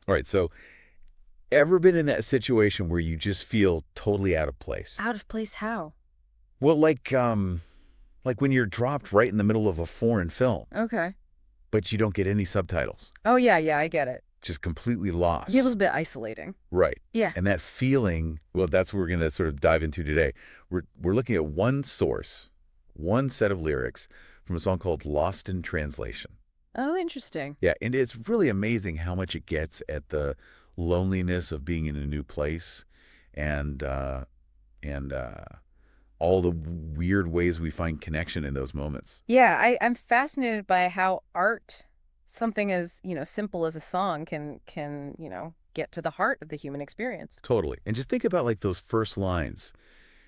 All right, so ever been in that situation where you just feel totally out of place? Out of place how? Well, like when you're dropped right in the middle of a foreign film, Okay. but you don't get any subtitles. Oh, yeah, yeah, I get it. Just completely Feels a lost. bit isolating. Right. Yeah. And that feeling, well, that's what we're going to sort of dive into today. We're looking at one source, one set of lyrics from a song called Lost in Translation. Oh, interesting. Yeah, and it's really amazing how much it gets at the loneliness of being in a new place and and all the weird ways we find connection in those moments. Yeah, I'm fascinated by how art, something as, simple as a song can get to the heart of the human experience. Totally. And just think about like those first lines.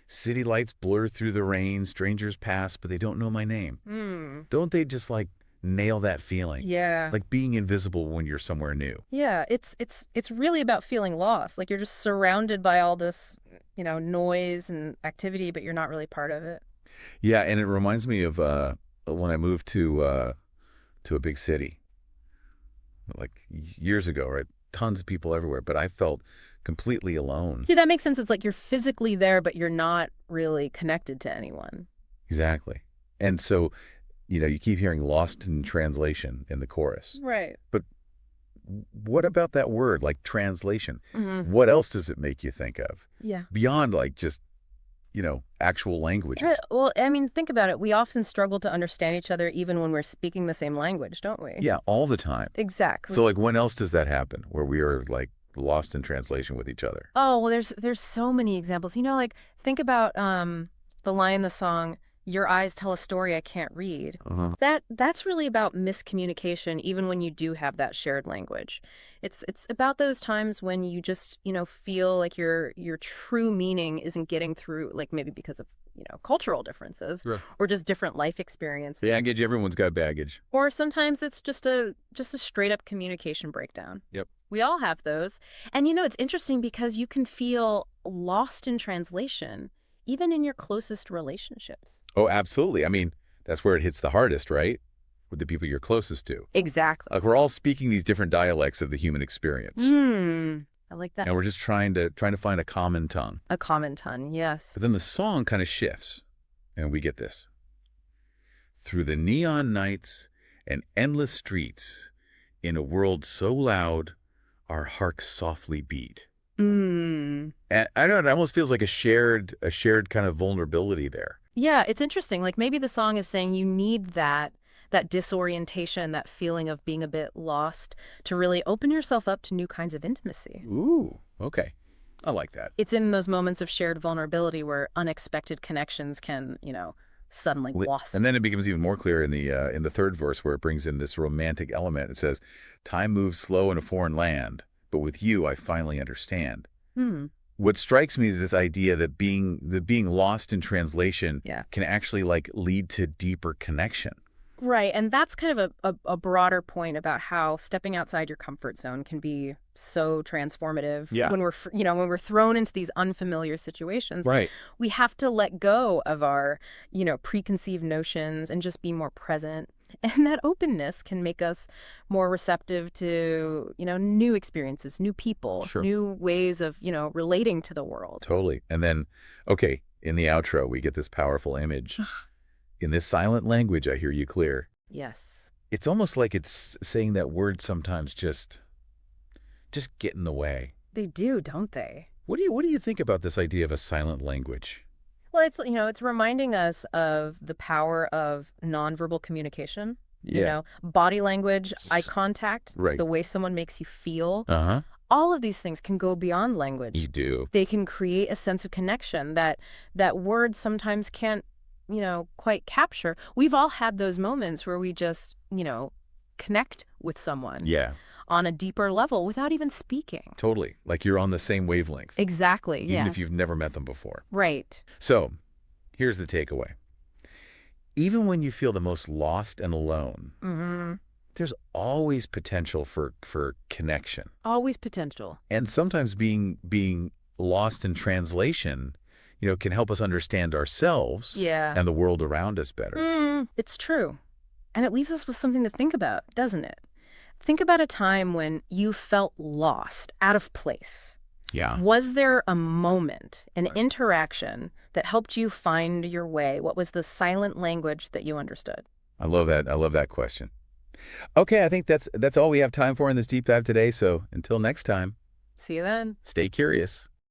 City lights blur through the rain, strangers pass, but they don't know my name. Hmm. Don't they just like nail that feeling? Yeah. Like being invisible when you're somewhere new. Yeah, it's really about feeling lost. Like you're just surrounded by all this, noise and activity, but you're not really part of it. Yeah, and it reminds me of when I moved to a big city like years ago, right? Tons of people everywhere, but I felt completely alone. See, that makes sense. It's like you're physically there, but you're not really connected to anyone. Exactly. And so, you keep hearing lost in translation in the chorus. Right. But what about that word, like translation? Hmm. What else does it make you think of? Yeah. Beyond like just, actual languages. Well, I mean, think about it. We often struggle to understand each other even when we're speaking the same language, don't we? Yeah, all the time. Exactly. So like when else does that happen where we are like lost in translation with each other? Oh, well, there's so many examples. Like think about the line in the song, "Your eyes tell a story I can't read." Uh-huh. That's really about miscommunication, even when you do have that shared language. It's about those times when you just, feel like your true meaning isn't getting through, like maybe because of, cultural differences Sure. or just different life experiences. Baggage, everyone's got baggage. Or sometimes it's just a straight up communication breakdown. Yep. We all have those. And it's interesting because you can feel lost in translation even in your closest relationships. Oh, absolutely. I mean, that's where it hits the hardest, right? With the people you're closest to. Exactly. Like we're all speaking these different dialects of the human experience. I like that. And we're just trying to find a common tongue. A common tongue, yes. But then the song kind of shifts, and we get this. Through the neon nights and endless streets, in a world so loud, our hearts softly beat. Mm. And I don't know, it almost feels like a shared kind of vulnerability there. Yeah, it's interesting. Like maybe the song is saying you need that disorientation, that feeling of being a bit lost to really open yourself up to new kinds of intimacy. Ooh, okay. I like that. It's in those moments of shared vulnerability where unexpected connections can, suddenly blossom. And then it becomes even more clear in the third verse where it brings in this romantic element. It says, "Time moves slow in a foreign land, but with you I finally understand." Hmm. What strikes me is this idea that being lost in translation Yeah. can actually like lead to deeper connection. Right. And that's kind of a broader point about how stepping outside your comfort zone can be so transformative. Yeah. When when we're thrown into these unfamiliar situations, Right. we have to let go of our, preconceived notions and just be more present. And that openness can make us more receptive to, new experiences, new people, Sure. new ways of, relating to the world. Totally. And then, okay, in the outro, we get this powerful image. In this silent language, I hear you clear. Yes. It's almost like it's saying that words sometimes just get in the way. They do, don't they? What do you think about this idea of a silent language? Well, it's reminding us of the power of nonverbal communication. Yeah. Body language, eye contact, Right. the way someone makes you feel. Uh-huh. All of these things can go beyond language. You do. They can create a sense of connection that words sometimes can't, quite capture. We've all had those moments where we just, connect with someone Yeah, on a deeper level without even speaking. totally. Like you're on the same wavelength, Exactly. even Yeah. if you've never met them before. Right. So, here's the takeaway. Even when you feel the most lost and alone, Mm-hmm. there's always potential for connection. Always potential. And sometimes being lost in translation, can help us understand ourselves Yeah. and the world around us better. It's true. And it leaves us with something to think about, doesn't it? Think about a time when you felt lost, out of place. Yeah. Was there a moment, an interaction that helped you find your way? What was the silent language that you understood? I love that. I love that question. Okay, I think that's all we have time for in this deep dive today. So until next time, See you then. stay curious.